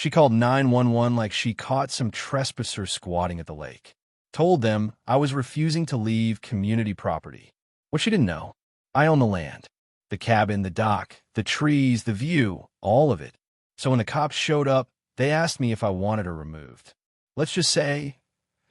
She called 911 like she caught some trespasser squatting at the lake. Told them I was refusing to leave community property. What she didn't know, I own the land. The cabin, the dock, the trees, the view, all of it. So when the cops showed up, they asked me if I wanted her removed. Let's just say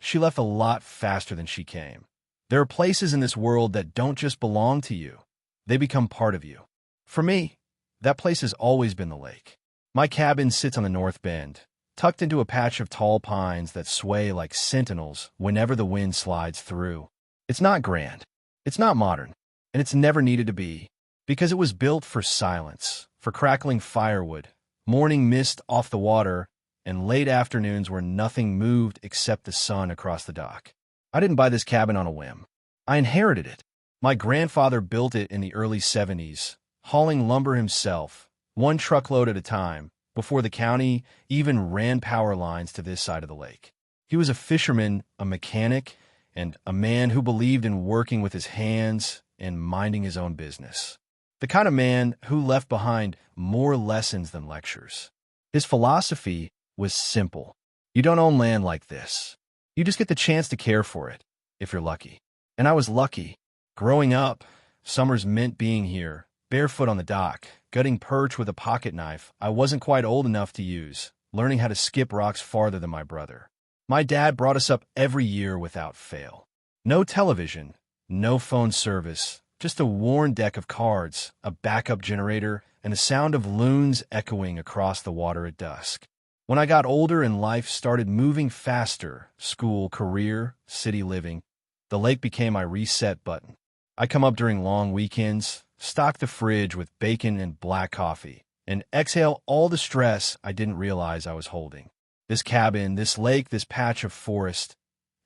she left a lot faster than she came. There are places in this world that don't just belong to you. They become part of you. For me, that place has always been the lake. My cabin sits on the north bend, tucked into a patch of tall pines that sway like sentinels whenever the wind slides through. It's not grand, it's not modern, and it's never needed to be, because it was built for silence, for crackling firewood, morning mist off the water, and late afternoons where nothing moved except the sun across the dock. I didn't buy this cabin on a whim. I inherited it. My grandfather built it in the early 70s, hauling lumber himself, one truckload at a time, before the county even ran power lines to this side of the lake. He was a fisherman, a mechanic, and a man who believed in working with his hands and minding his own business. The kind of man who left behind more lessons than lectures. His philosophy was simple. You don't own land like this. You just get the chance to care for it, if you're lucky. And I was lucky. Growing up, summers meant being here, barefoot on the dock, gutting perch with a pocket knife I wasn't quite old enough to use, learning how to skip rocks farther than my brother. My dad brought us up every year without fail. No television, no phone service, just a worn deck of cards, a backup generator, and the sound of loons echoing across the water at dusk. When I got older and life started moving faster, school, career, city living, the lake became my reset button. I come up during long weekends, stock the fridge with bacon and black coffee, and exhale all the stress I didn't realize I was holding. This cabin, this lake, this patch of forest,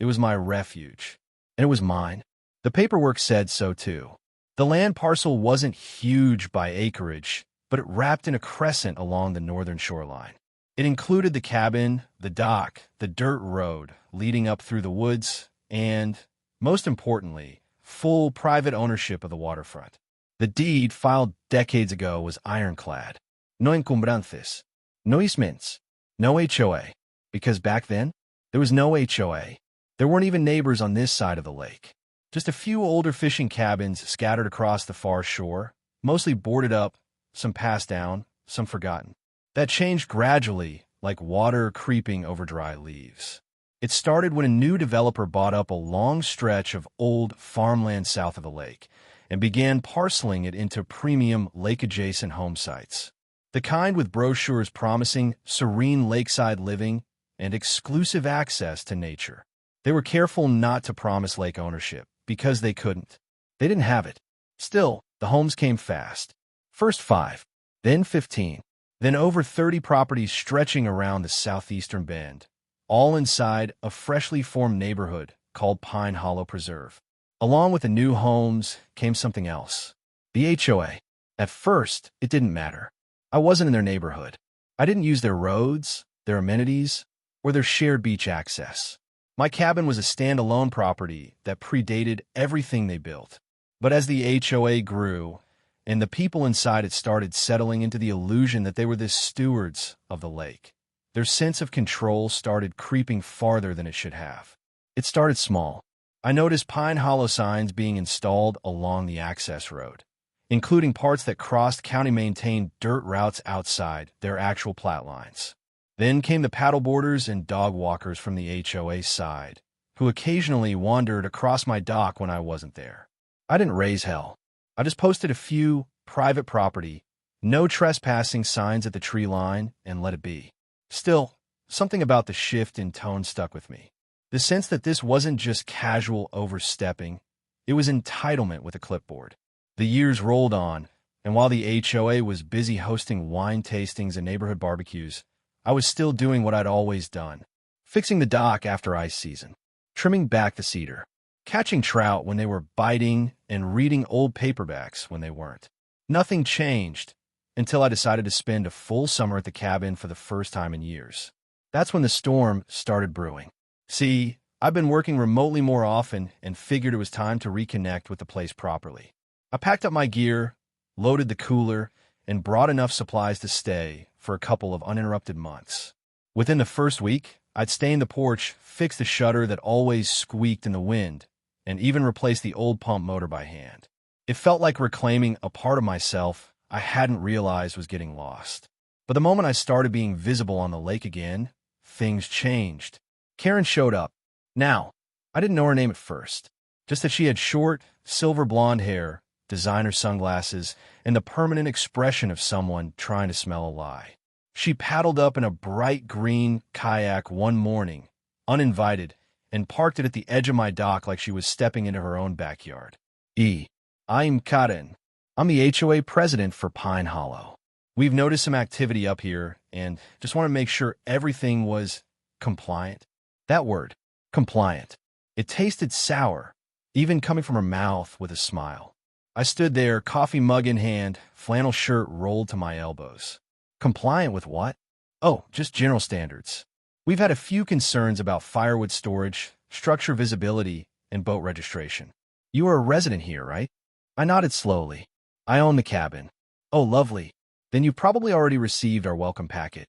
it was my refuge. And it was mine. The paperwork said so too. The land parcel wasn't huge by acreage, but it wrapped in a crescent along the northern shoreline. It included the cabin, the dock, the dirt road leading up through the woods, and, most importantly, full private ownership of the waterfront. The deed filed decades ago was ironclad. No encumbrances, no easements, no HOA. Because back then, there was no HOA. There weren't even neighbors on this side of the lake. Just a few older fishing cabins scattered across the far shore, mostly boarded up, some passed down, some forgotten. That changed gradually, like water creeping over dry leaves. It started when a new developer bought up a long stretch of old farmland south of the lake and began parceling it into premium lake-adjacent home sites. The kind with brochures promising serene lakeside living and exclusive access to nature. They were careful not to promise lake ownership because they couldn't. They didn't have it. Still, the homes came fast. First 5, then 15. Then over 30 properties stretching around the southeastern bend, all inside a freshly formed neighborhood called Pine Hollow Preserve. Along with the new homes came something else, the HOA. At first, it didn't matter. I wasn't in their neighborhood. I didn't use their roads, their amenities, or their shared beach access. My cabin was a standalone property that predated everything they built. But as the HOA grew, and the people inside it started settling into the illusion that they were the stewards of the lake, their sense of control started creeping farther than it should have. It started small. I noticed Pine Hollow signs being installed along the access road, including parts that crossed county-maintained dirt routes outside their actual plat lines. Then came the paddleboarders and dog walkers from the HOA side, who occasionally wandered across my dock when I wasn't there. I didn't raise hell. I just posted a few private property, no trespassing signs at the tree line, and let it be. Still, something about the shift in tone stuck with me. The sense that this wasn't just casual overstepping, it was entitlement with a clipboard. The years rolled on, and while the HOA was busy hosting wine tastings and neighborhood barbecues, I was still doing what I'd always done, fixing the dock after ice season, trimming back the cedar, catching trout when they were biting, and reading old paperbacks when they weren't. Nothing changed until I decided to spend a full summer at the cabin for the first time in years. That's when the storm started brewing. See, I've been working remotely more often and figured it was time to reconnect with the place properly. I packed up my gear, loaded the cooler, and brought enough supplies to stay for a couple of uninterrupted months. Within the first week, I'd stain the porch, fix the shutter that always squeaked in the wind, and even replace the old pump motor by hand. It felt like reclaiming a part of myself I hadn't realized was getting lost. But the moment I started being visible on the lake again, things changed. Karen showed up. Now, I didn't know her name at first, just that she had short, silver blonde hair, designer sunglasses, and the permanent expression of someone trying to smell a lie. She paddled up in a bright green kayak one morning, uninvited, and parked it at the edge of my dock like she was stepping into her own backyard. I'm Karen. I'm the HOA president for Pine Hollow. We've noticed some activity up here and just want to make sure everything was compliant. That word, compliant. It tasted sour, even coming from her mouth with a smile. I stood there, coffee mug in hand, flannel shirt rolled to my elbows. Compliant with what? Oh, just general standards. We've had a few concerns about firewood storage, structure visibility, and boat registration. You are a resident here, right? I nodded slowly. I own the cabin. Oh, lovely. Then you probably already received our welcome packet.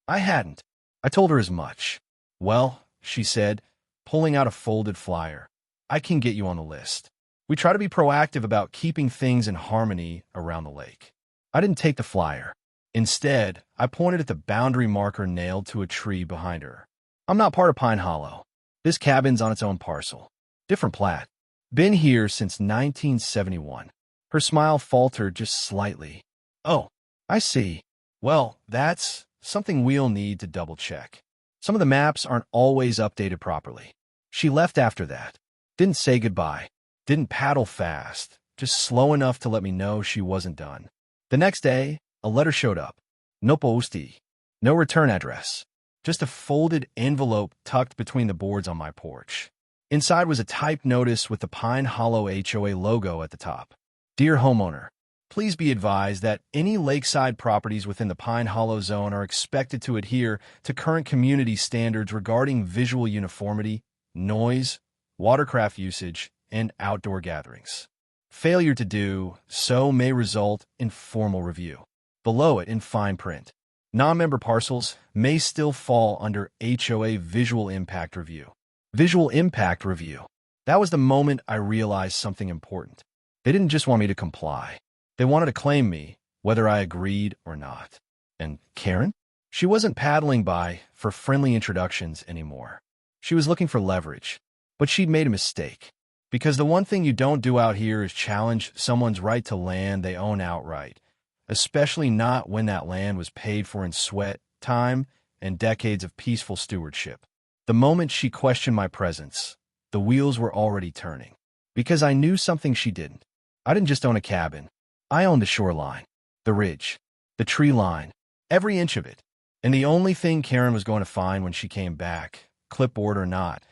I hadn't. I told her as much. Well, she said, pulling out a folded flyer. I can get you on the list. We try to be proactive about keeping things in harmony around the lake. I didn't take the flyer. Instead, I pointed at the boundary marker nailed to a tree behind her. I'm not part of Pine Hollow. This cabin's on its own parcel. Different plat. Been here since 1971. Her smile faltered just slightly. Oh, I see. Well, that's something we'll need to double-check. Some of the maps aren't always updated properly. She left after that. Didn't say goodbye. Didn't paddle fast. Just slow enough to let me know she wasn't done. The next day, a letter showed up. No posti. No return address. Just a folded envelope tucked between the boards on my porch. Inside was a typed notice with the Pine Hollow HOA logo at the top. Dear homeowner, please be advised that any lakeside properties within the Pine Hollow zone are expected to adhere to current community standards regarding visual uniformity, noise, watercraft usage, and outdoor gatherings. Failure to do so may result in formal review. Below it in fine print, non-member parcels may still fall under HOA Visual Impact Review. Visual Impact Review. That was the moment I realized something important. They didn't just want me to comply. They wanted to claim me, whether I agreed or not. And Karen? She wasn't paddling by for friendly introductions anymore. She was looking for leverage. But she'd made a mistake. Because the one thing you don't do out here is challenge someone's right to land they own outright, especially not when that land was paid for in sweat, time, and decades of peaceful stewardship. The moment she questioned my presence, the wheels were already turning. Because I knew something she didn't. I didn't just own a cabin. I owned the shoreline, the ridge, the tree line, every inch of it. And the only thing Karen was going to find when she came back, clipboard or not,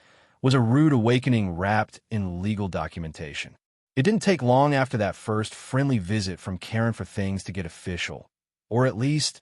was a rude awakening wrapped in legal documentation. It didn't take long after that first friendly visit from Karen for things to get official, or at least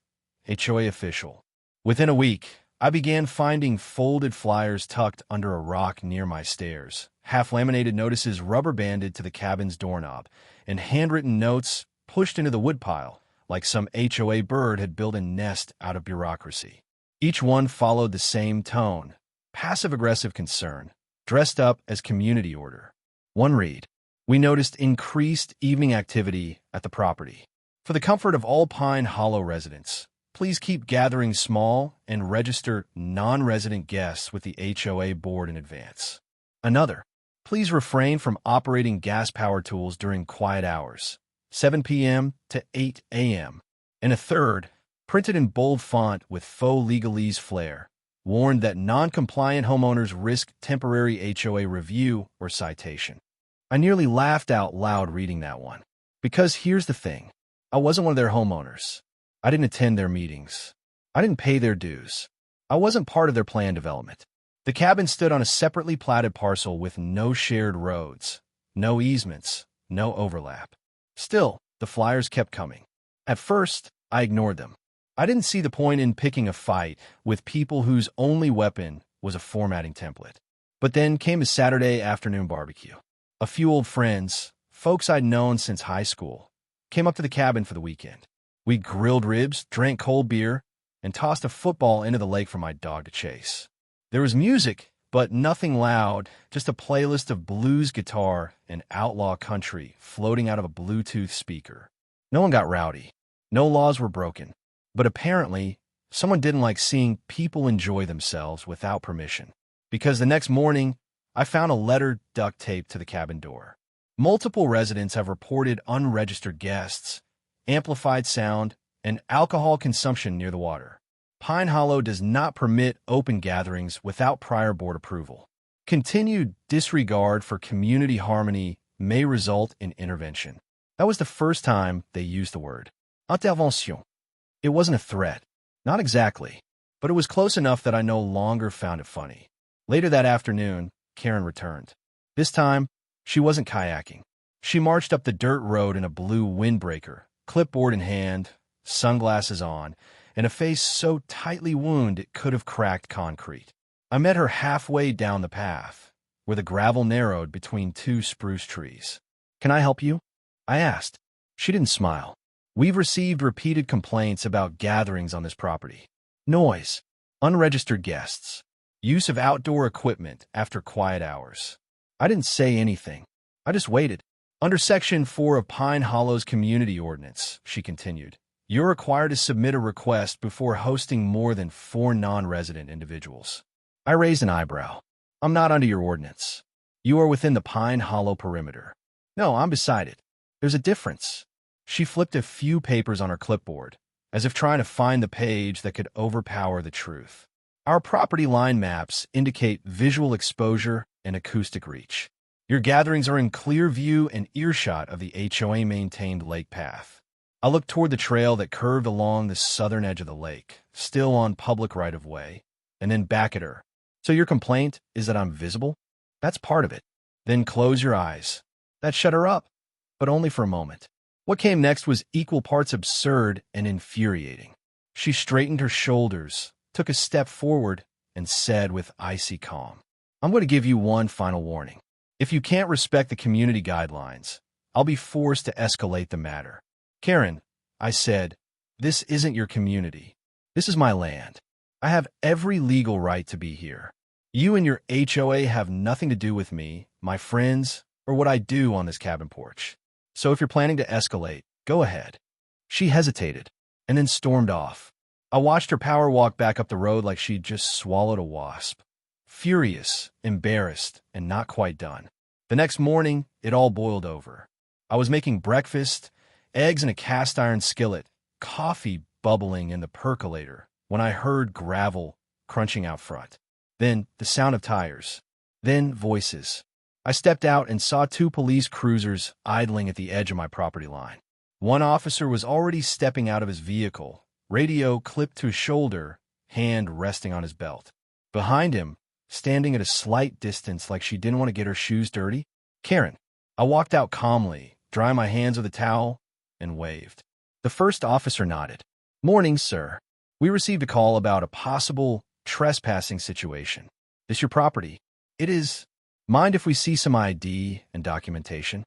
HOA official. Within a week, I began finding folded flyers tucked under a rock near my stairs, half-laminated notices rubber-banded to the cabin's doorknob, and handwritten notes pushed into the woodpile like some HOA bird had built a nest out of bureaucracy. Each one followed the same tone, passive-aggressive concern, dressed up as community order. One read, we noticed increased evening activity at the property. For the comfort of all Pine Hollow residents, please keep gatherings small and register non-resident guests with the HOA board in advance. Another, please refrain from operating gas power tools during quiet hours, 7 p.m. to 8 a.m. And a third, printed in bold font with faux legalese flair, warned that non-compliant homeowners risk temporary HOA review or citation. I nearly laughed out loud reading that one. Because here's the thing, I wasn't one of their homeowners. I didn't attend their meetings. I didn't pay their dues. I wasn't part of their plan development. The cabin stood on a separately platted parcel with no shared roads, no easements, no overlap. Still, the flyers kept coming. At first, I ignored them. I didn't see the point in picking a fight with people whose only weapon was a formatting template. But then came a Saturday afternoon barbecue. A few old friends, folks I'd known since high school, came up to the cabin for the weekend. We grilled ribs, drank cold beer, and tossed a football into the lake for my dog to chase. There was music, but nothing loud, just a playlist of blues guitar and outlaw country floating out of a Bluetooth speaker. No one got rowdy. No laws were broken. But apparently, someone didn't like seeing people enjoy themselves without permission. Because the next morning, I found a letter duct taped to the cabin door. Multiple residents have reported unregistered guests, amplified sound, and alcohol consumption near the water. Pine Hollow does not permit open gatherings without prior board approval. Continued disregard for community harmony may result in intervention. That was the first time they used the word. Intervention. It wasn't a threat. Not exactly. But it was close enough that I no longer found it funny. Later that afternoon, Karen returned. This time, she wasn't kayaking. She marched up the dirt road in a blue windbreaker, clipboard in hand, sunglasses on, and a face so tightly wound it could have cracked concrete. I met her halfway down the path, where the gravel narrowed between two spruce trees. "Can I help you?" I asked. She didn't smile. "We've received repeated complaints about gatherings on this property. Noise, unregistered guests, use of outdoor equipment after quiet hours." I didn't say anything. I just waited. "Under Section 4 of Pine Hollow's Community Ordinance," she continued, "you're required to submit a request before hosting more than 4 non-resident individuals." I raised an eyebrow. "I'm not under your ordinance. You are within the Pine Hollow perimeter." "No, I'm beside it. There's a difference." She flipped a few papers on her clipboard, as if trying to find the page that could overpower the truth. "Our property line maps indicate visual exposure and acoustic reach. Your gatherings are in clear view and earshot of the HOA-maintained lake path." I looked toward the trail that curved along the southern edge of the lake, still on public right-of-way, and then back at her. "So your complaint is that I'm visible? That's part of it. Then close your eyes." That shut her up, but only for a moment. What came next was equal parts absurd and infuriating. She straightened her shoulders, took a step forward, and said with icy calm, "I'm going to give you one final warning. If you can't respect the community guidelines, I'll be forced to escalate the matter." "Karen," I said, "this isn't your community. This is my land. I have every legal right to be here. You and your HOA have nothing to do with me, my friends, or what I do on this cabin porch. So if you're planning to escalate, go ahead." She hesitated, and then stormed off. I watched her power walk back up the road like she'd just swallowed a wasp. Furious, embarrassed, and not quite done. The next morning, it all boiled over. I was making breakfast, eggs in a cast-iron skillet, coffee bubbling in the percolator, when I heard gravel crunching out front. Then the sound of tires. Then voices. I stepped out and saw 2 police cruisers idling at the edge of my property line. One officer was already stepping out of his vehicle, radio clipped to his shoulder, hand resting on his belt. Behind him, standing at a slight distance like she didn't want to get her shoes dirty, Karen. I walked out calmly, drying my hands with a towel, and waved. The first officer nodded. "Morning, sir. We received a call about a possible trespassing situation. This your property?" "It is. Mind if we see some ID and documentation?"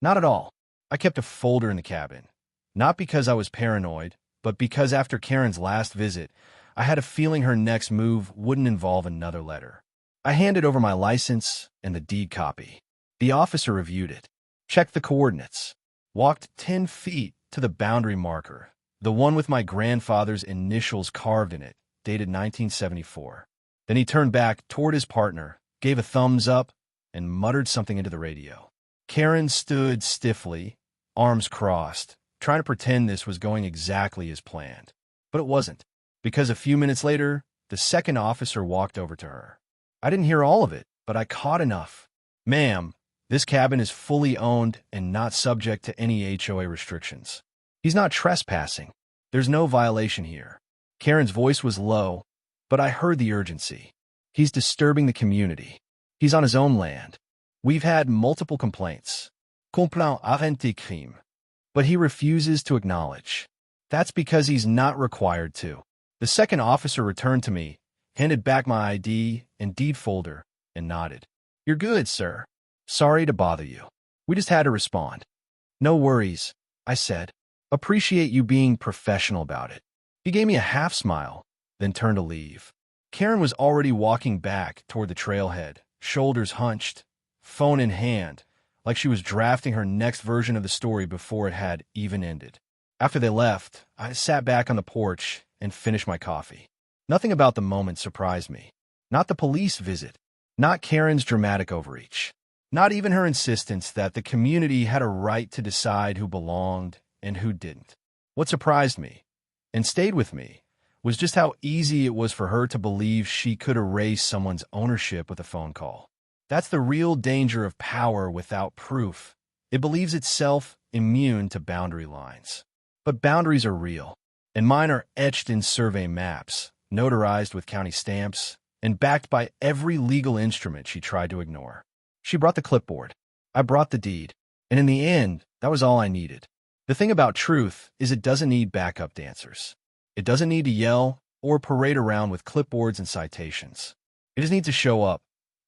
"Not at all." I kept a folder in the cabin, not because I was paranoid, but because after Karen's last visit, I had a feeling her next move wouldn't involve another letter. I handed over my license and the deed copy. The officer reviewed it, checked the coordinates, walked 10 feet to the boundary marker, the one with my grandfather's initials carved in it, dated 1974. Then he turned back toward his partner, gave a thumbs up, and muttered something into the radio. Karen stood stiffly, arms crossed, trying to pretend this was going exactly as planned. But it wasn't, because a few minutes later, the second officer walked over to her. I didn't hear all of it, but I caught enough. "Ma'am, this cabin is fully owned and not subject to any HOA restrictions. He's not trespassing. There's no violation here." Karen's voice was low, but I heard the urgency. "He's disturbing the community. He's on his own land. We've had multiple complaints. Complaint arrêté crime. But he refuses to acknowledge. That's because he's not required to." The second officer returned to me, handed back my ID and deed folder, and nodded. "You're good, sir. Sorry to bother you. We just had to respond." "No worries," I said. "Appreciate you being professional about it." He gave me a half smile, then turned to leave. Karen was already walking back toward the trailhead, shoulders hunched, phone in hand, like she was drafting her next version of the story before it had even ended. After they left, I sat back on the porch and finished my coffee. Nothing about the moment surprised me. Not the police visit, not Karen's dramatic overreach, not even her insistence that the community had a right to decide who belonged and who didn't. What surprised me, and stayed with me, was just how easy it was for her to believe she could erase someone's ownership with a phone call. That's the real danger of power without proof. It believes itself immune to boundary lines. But boundaries are real, and mine are etched in survey maps, notarized with county stamps, and backed by every legal instrument she tried to ignore. She brought the clipboard. I brought the deed. And in the end, that was all I needed. The thing about truth is it doesn't need backup dancers. It doesn't need to yell or parade around with clipboards and citations. It just needs to show up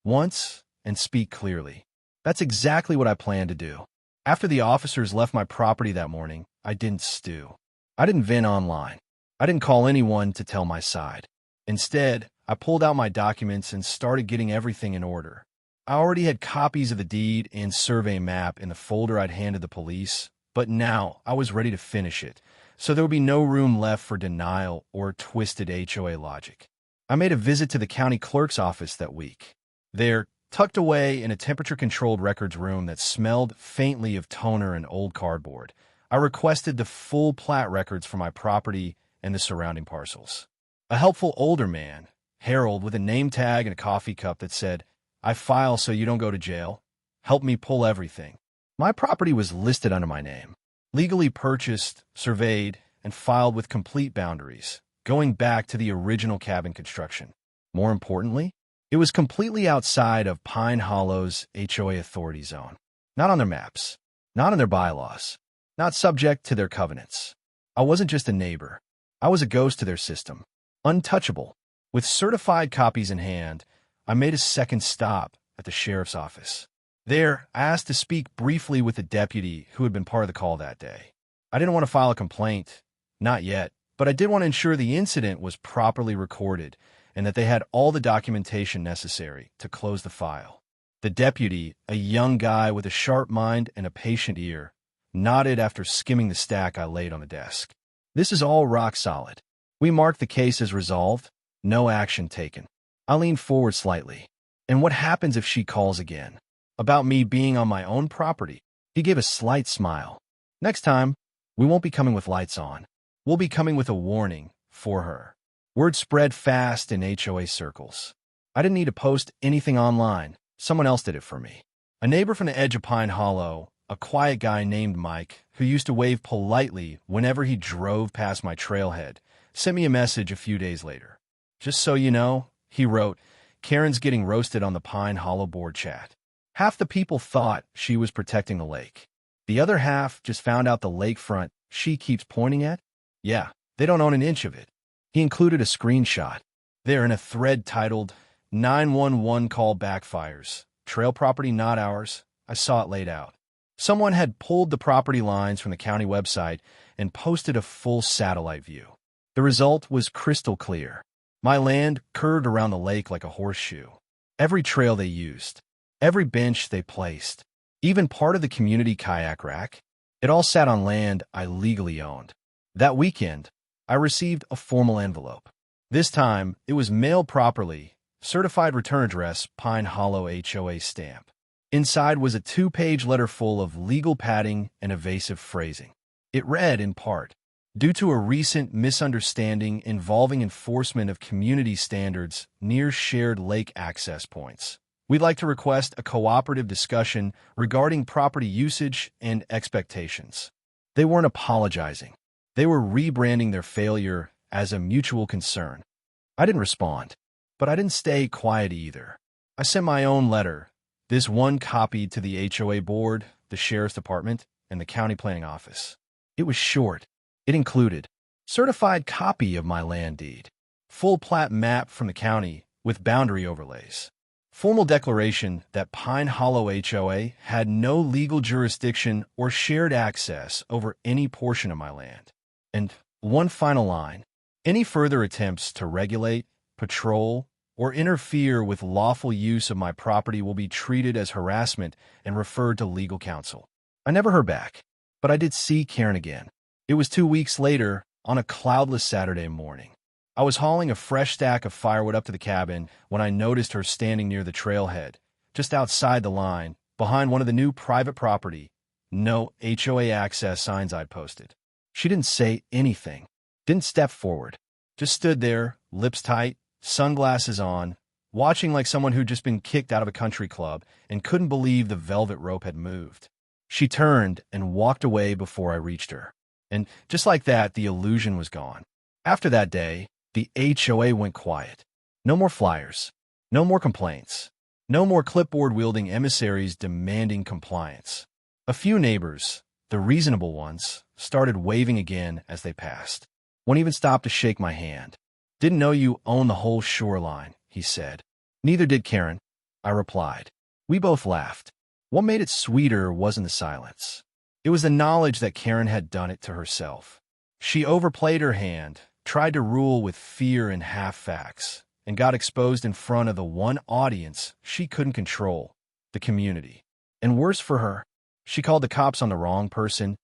once and speak clearly. That's exactly what I planned to do. After the officers left my property that morning, I didn't stew. I didn't vent online. I didn't call anyone to tell my side. Instead, I pulled out my documents and started getting everything in order. I already had copies of the deed and survey map in the folder I'd handed the police, but now I was ready to finish it, so there would be no room left for denial or twisted HOA logic. I made a visit to the county clerk's office that week. There, tucked away in a temperature-controlled records room that smelled faintly of toner and old cardboard, I requested the full plat records for my property and the surrounding parcels. A helpful older man, Harold, with a name tag and a coffee cup that said, "I file so you don't go to jail," helped me pull everything. My property was listed under my name, legally purchased, surveyed, and filed with complete boundaries, going back to the original cabin construction. More importantly, it was completely outside of Pine Hollow's HOA authority zone. Not on their maps, not in their bylaws, not subject to their covenants. I wasn't just a neighbor. I was a ghost to their system, untouchable. With certified copies in hand, I made a second stop at the sheriff's office. There, I asked to speak briefly with the deputy who had been part of the call that day. I didn't want to file a complaint, not yet, but I did want to ensure the incident was properly recorded and that they had all the documentation necessary to close the file. The deputy, a young guy with a sharp mind and a patient ear, nodded after skimming the stack I laid on the desk. "This is all rock solid. We marked the case as resolved, no action taken." I leaned forward slightly. "And what happens if she calls again? About me being on my own property?" He gave a slight smile. "Next time, we won't be coming with lights on. We'll be coming with a warning for her." Word spread fast in HOA circles. I didn't need to post anything online. Someone else did it for me. A neighbor from the edge of Pine Hollow, a quiet guy named Mike, who used to wave politely whenever he drove past my trailhead, sent me a message a few days later. "Just so you know," he wrote, "Karen's getting roasted on the Pine Hollow board chat. Half the people thought she was protecting the lake. The other half just found out the lakefront she keeps pointing at. Yeah, they don't own an inch of it." He included a screenshot. There in a thread titled, "911 call backfires. Trail property not ours." I saw it laid out. Someone had pulled the property lines from the county website and posted a full satellite view. The result was crystal clear. My land curved around the lake like a horseshoe. Every trail they used, every bench they placed, even part of the community kayak rack, it all sat on land I legally owned. That weekend, I received a formal envelope. This time, it was mailed properly, certified return address, Pine Hollow HOA stamp. Inside was a 2-page letter full of legal padding and evasive phrasing. It read, in part, "Due to a recent misunderstanding involving enforcement of community standards near shared lake access points, we'd like to request a cooperative discussion regarding property usage and expectations." They weren't apologizing. They were rebranding their failure as a mutual concern. I didn't respond, but I didn't stay quiet either. I sent my own letter, this one copied to the HOA board, the sheriff's department, and the county planning office. It was short. It included certified copy of my land deed, full plat map from the county with boundary overlays, formal declaration that Pine Hollow HOA had no legal jurisdiction or shared access over any portion of my land, and one final line, Any further attempts to regulate, patrol, or interfere with lawful use of my property will be treated as harassment and referred to legal counsel. I never heard back, but I did see Karen again. It was 2 weeks later, on a cloudless Saturday morning. I was hauling a fresh stack of firewood up to the cabin when I noticed her standing near the trailhead, just outside the line, behind one of the new private property, no HOA access signs I'd posted. She didn't say anything, didn't step forward, just stood there, lips tight, sunglasses on, watching like someone who'd just been kicked out of a country club and couldn't believe the velvet rope had moved. She turned and walked away before I reached her. And just like that, the illusion was gone. After that day, the HOA went quiet. No more flyers. No more complaints. No more clipboard-wielding emissaries demanding compliance. A few neighbors, the reasonable ones, started waving again as they passed. One even stopped to shake my hand. "Didn't know you own the whole shoreline," he said. "Neither did Karen," I replied. We both laughed. What made it sweeter wasn't the silence. It was the knowledge that Karen had done it to herself. She overplayed her hand, tried to rule with fear and half-facts, and got exposed in front of the one audience she couldn't control, the community. And worse for her, she called the cops on the wrong person,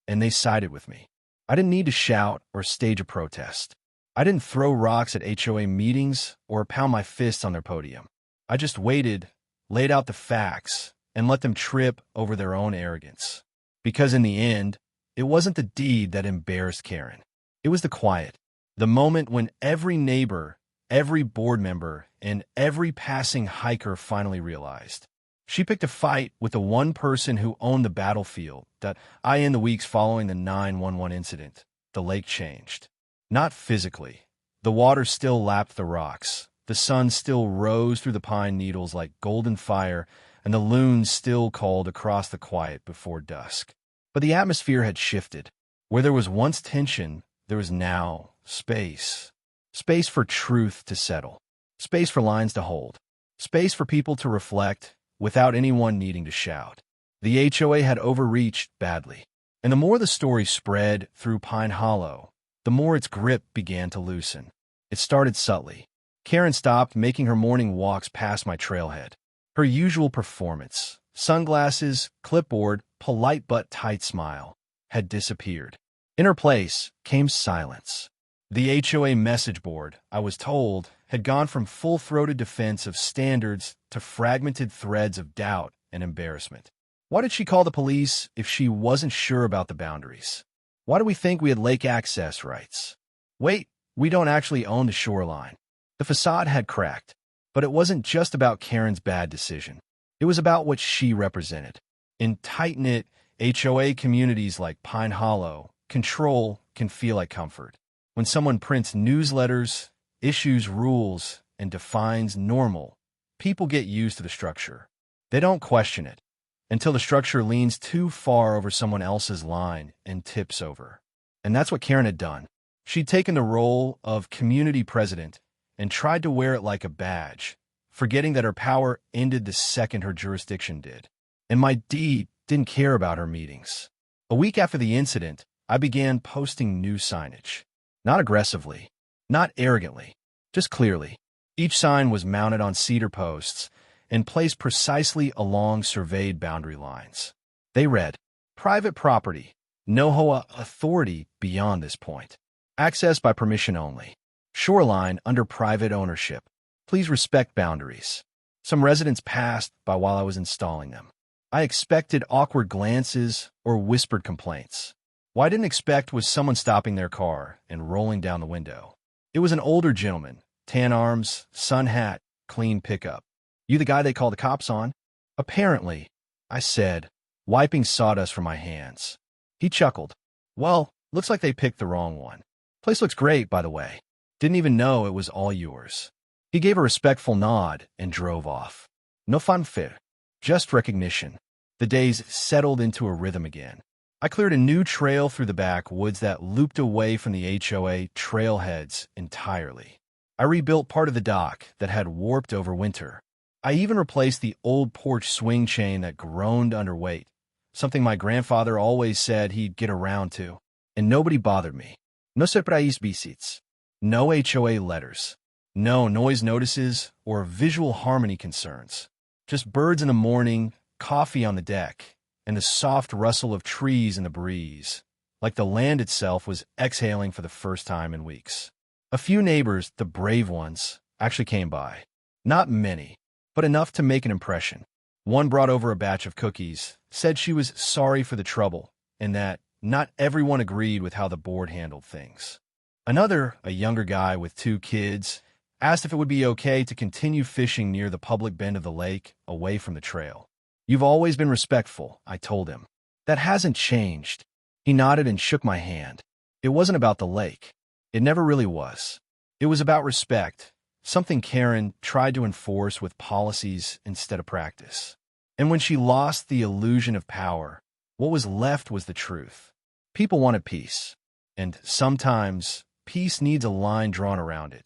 and they sided with me. I didn't need to shout or stage a protest. I didn't throw rocks at HOA meetings or pound my fists on their podium. I just waited, laid out the facts, and let them trip over their own arrogance. Because in the end, it wasn't the deed that embarrassed Karen. It was the quiet, the moment when every neighbor, every board member, and every passing hiker finally realized. She picked a fight with the one person who owned the battlefield that in the weeks following the 911 incident, the lake changed. Not physically. The water still lapped the rocks. The sun still rose through the pine needles like golden fire, and the loons still called across the quiet before dusk. But the atmosphere had shifted. Where there was once tension, there was now space. Space for truth to settle. Space for lines to hold. Space for people to reflect without anyone needing to shout. The HOA had overreached badly. And the more the story spread through Pine Hollow, the more its grip began to loosen. It started subtly. Karen stopped making her morning walks past my trailhead. Her usual performance, sunglasses, clipboard, polite but tight smile, had disappeared. In her place came silence. The HOA message board, I was told, had gone from full-throated defense of standards to fragmented threads of doubt and embarrassment. Why did she call the police if she wasn't sure about the boundaries? Why do we think we had lake access rights? Wait, we don't actually own the shoreline. The facade had cracked. But it wasn't just about Karen's bad decision. It was about what she represented. In tight-knit HOA communities like Pine Hollow, control can feel like comfort. When someone prints newsletters, issues rules, and defines normal, people get used to the structure. They don't question it until the structure leans too far over someone else's line and tips over. And that's what Karen had done. She'd taken the role of community president and tried to wear it like a badge, forgetting that her power ended the second her jurisdiction did. And my deed didn't care about her meetings. A week after the incident, I began posting new signage. Not aggressively, not arrogantly, just clearly. Each sign was mounted on cedar posts and placed precisely along surveyed boundary lines. They read, "Private property, no HOA authority beyond this point. Access by permission only. Shoreline under private ownership. Please respect boundaries." Some residents passed by while I was installing them. I expected awkward glances or whispered complaints. What I didn't expect was someone stopping their car and rolling down the window. It was an older gentleman, tan arms, sun hat, clean pickup. "You the guy they call the cops on?" "Apparently," I said, wiping sawdust from my hands. He chuckled. "Well, looks like they picked the wrong one. Place looks great, by the way. Didn't even know it was all yours." He gave a respectful nod and drove off. No fanfare, just recognition. The days settled into a rhythm again. I cleared a new trail through the backwoods that looped away from the HOA trailheads entirely. I rebuilt part of the dock that had warped over winter. I even replaced the old porch swing chain that groaned under weight, something my grandfather always said he'd get around to. And nobody bothered me. No surprise visits. No HOA letters. No noise notices or visual harmony concerns. Just birds in the morning, coffee on the deck, and the soft rustle of trees in the breeze, like the land itself was exhaling for the first time in weeks. A few neighbors, the brave ones, actually came by. Not many, but enough to make an impression. One brought over a batch of cookies, said she was sorry for the trouble, and that not everyone agreed with how the board handled things. Another, a younger guy with 2 kids, asked if it would be okay to continue fishing near the public bend of the lake, away from the trail. "You've always been respectful," I told him. "That hasn't changed." He nodded and shook my hand. It wasn't about the lake. It never really was. It was about respect, something Karen tried to enforce with policies instead of practice. And when she lost the illusion of power, what was left was the truth. People wanted peace. And sometimes, peace needs a line drawn around it.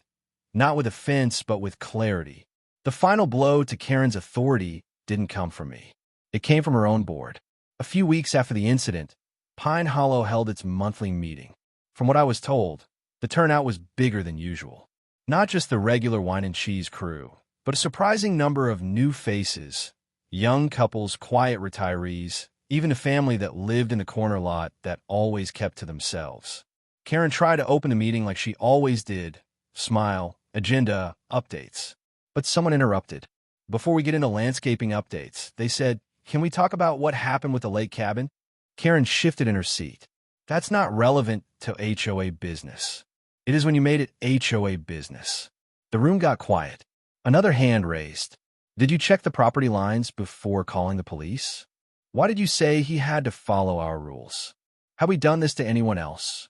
Not with a fence, but with clarity. The final blow to Karen's authority didn't come from me. It came from her own board. A few weeks after the incident, Pine Hollow held its monthly meeting. From what I was told, the turnout was bigger than usual. Not just the regular wine and cheese crew, but a surprising number of new faces, young couples, quiet retirees, even a family that lived in the corner lot that always kept to themselves. Karen tried to open the meeting like she always did, smile, agenda, updates. But someone interrupted. Before we get into landscaping updates, they said, "Can we talk about what happened with the lake cabin?" Karen shifted in her seat. "That's not relevant to HOA business. It is when you made it HOA business." The room got quiet. Another hand raised. "Did you check the property lines before calling the police? Why did you say he had to follow our rules? Have we done this to anyone else?"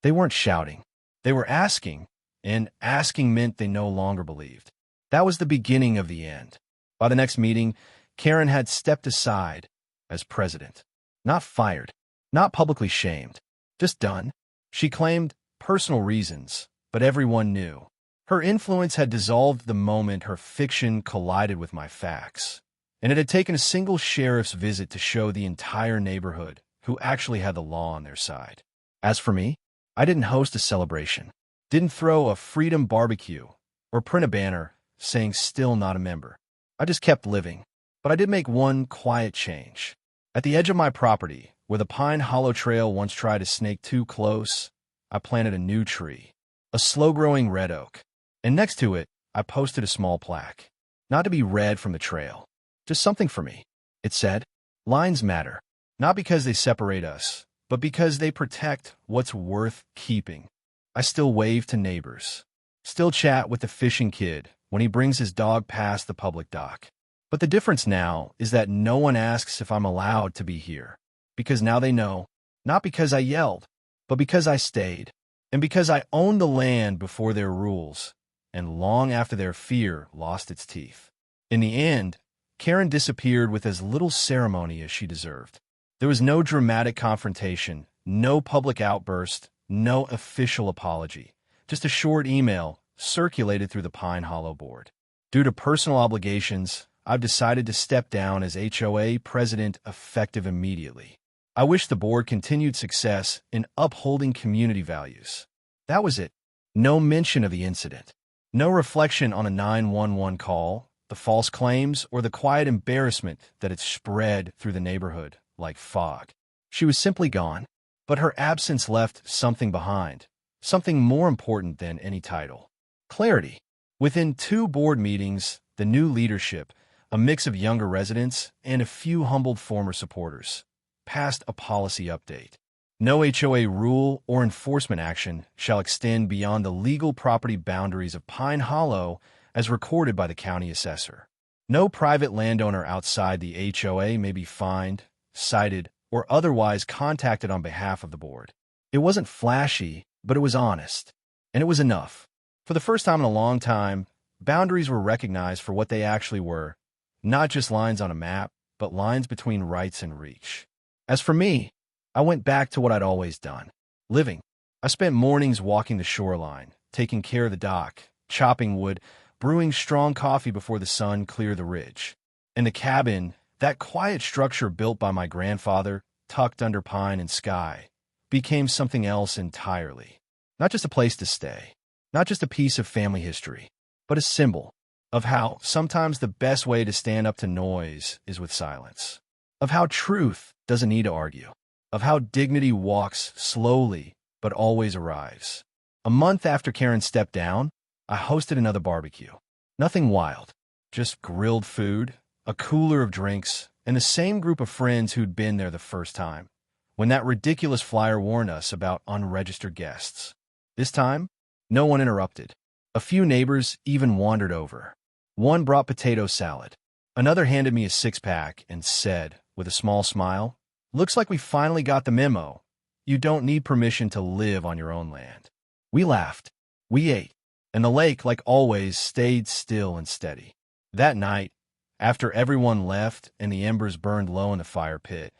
They weren't shouting. They were asking, and asking meant they no longer believed. That was the beginning of the end. By the next meeting, Karen had stepped aside as president. Not fired, not publicly shamed, just done. She claimed personal reasons, but everyone knew. Her influence had dissolved the moment her fiction collided with my facts. And it had taken a single sheriff's visit to show the entire neighborhood who actually had the law on their side. As for me, I didn't host a celebration, didn't throw a freedom barbecue, or print a banner saying still not a member. I just kept living. But I did make one quiet change. At the edge of my property, where the Pine Hollow Trail once tried to snake too close, I planted a new tree, a slow-growing red oak. And next to it, I posted a small plaque, not to be read from the trail, just something for me. It said, "Lines matter, not because they separate us, but because they protect what's worth keeping." I still wave to neighbors, still chat with the fishing kid when he brings his dog past the public dock. But the difference now is that no one asks if I'm allowed to be here, because now they know, not because I yelled, but because I stayed, and because I owned the land before their rules, and long after their fear lost its teeth. In the end, Karen disappeared with as little ceremony as she deserved. There was no dramatic confrontation, no public outburst, no official apology, just a short email circulated through the Pine Hollow board. Due to personal obligations, I've decided to step down as HOA president effective immediately. I wish the board continued success in upholding community values. That was it. No mention of the incident. No reflection on a 911 call, the false claims, or the quiet embarrassment that had spread through the neighborhood like fog. She was simply gone, but her absence left something behind, something more important than any title. Clarity. Within 2 board meetings, the new leadership, a mix of younger residents and a few humbled former supporters, passed a policy update. No HOA rule or enforcement action shall extend beyond the legal property boundaries of Pine Hollow as recorded by the county assessor. No private landowner outside the HOA may be fined, cited, or otherwise contacted on behalf of the board. It wasn't flashy, but it was honest. And it was enough. For the first time in a long time, boundaries were recognized for what they actually were, not just lines on a map, but lines between rights and reach. As for me, I went back to what I'd always done, living. I spent mornings walking the shoreline, taking care of the dock, chopping wood, brewing strong coffee before the sun cleared the ridge. In the cabin, that quiet structure built by my grandfather, tucked under pine and sky, became something else entirely. Not just a place to stay, Not just a piece of family history, but a symbol of how sometimes the best way to stand up to noise is with silence, of how truth doesn't need to argue, of how dignity walks slowly but always arrives. A month after Karen stepped down, I hosted another barbecue. Nothing wild, just grilled food, a cooler of drinks, and the same group of friends who'd been there the first time, when that ridiculous flyer warned us about unregistered guests. This time, no one interrupted. A few neighbors even wandered over. One brought potato salad. Another handed me a six-pack and said, with a small smile, "Looks like we finally got the memo. You don't need permission to live on your own land." We laughed. We ate. And the lake, like always, stayed still and steady. That night, after everyone left and the embers burned low in the fire pit,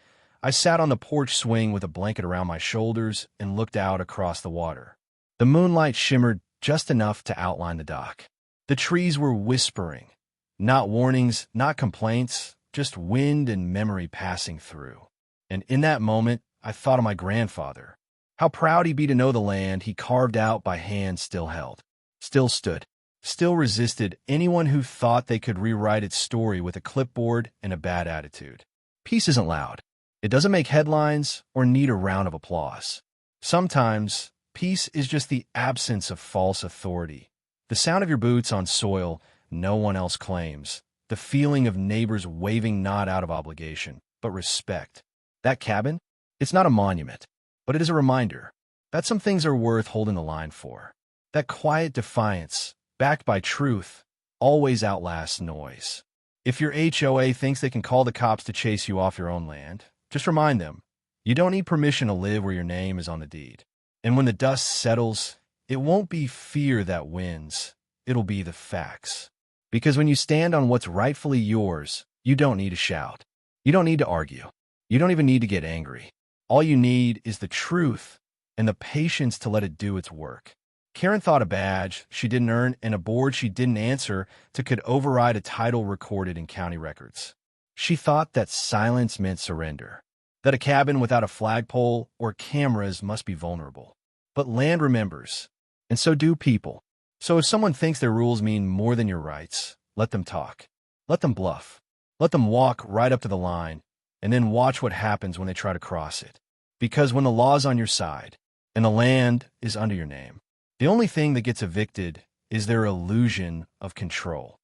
I sat on the porch swing with a blanket around my shoulders and looked out across the water. The moonlight shimmered just enough to outline the dock. The trees were whispering. Not warnings, not complaints, just wind and memory passing through. And in that moment, I thought of my grandfather. How proud he'd be to know the land he carved out by hand still held, still stood, still resisted anyone who thought they could rewrite its story with a clipboard and a bad attitude. Peace isn't loud. It doesn't make headlines or need a round of applause. Sometimes, peace is just the absence of false authority. The sound of your boots on soil no one else claims. The feeling of neighbors waving not out of obligation, but respect. That cabin? It's not a monument, but it is a reminder that some things are worth holding the line for. That quiet defiance, backed by truth, always outlasts noise. If your HOA thinks they can call the cops to chase you off your own land, just remind them, you don't need permission to live where your name is on the deed. And when the dust settles, it won't be fear that wins. It'll be the facts. Because when you stand on what's rightfully yours, you don't need to shout. You don't need to argue. You don't even need to get angry. All you need is the truth and the patience to let it do its work. Karen thought a badge she didn't earn and a board she didn't answer to could override a title recorded in county records. She thought that silence meant surrender, that a cabin without a flagpole or cameras must be vulnerable. But land remembers, and so do people. So if someone thinks their rules mean more than your rights, let them talk. Let them bluff. Let them walk right up to the line, and then watch what happens when they try to cross it. Because when the law's on your side, and the land is under your name, the only thing that gets evicted is their illusion of control.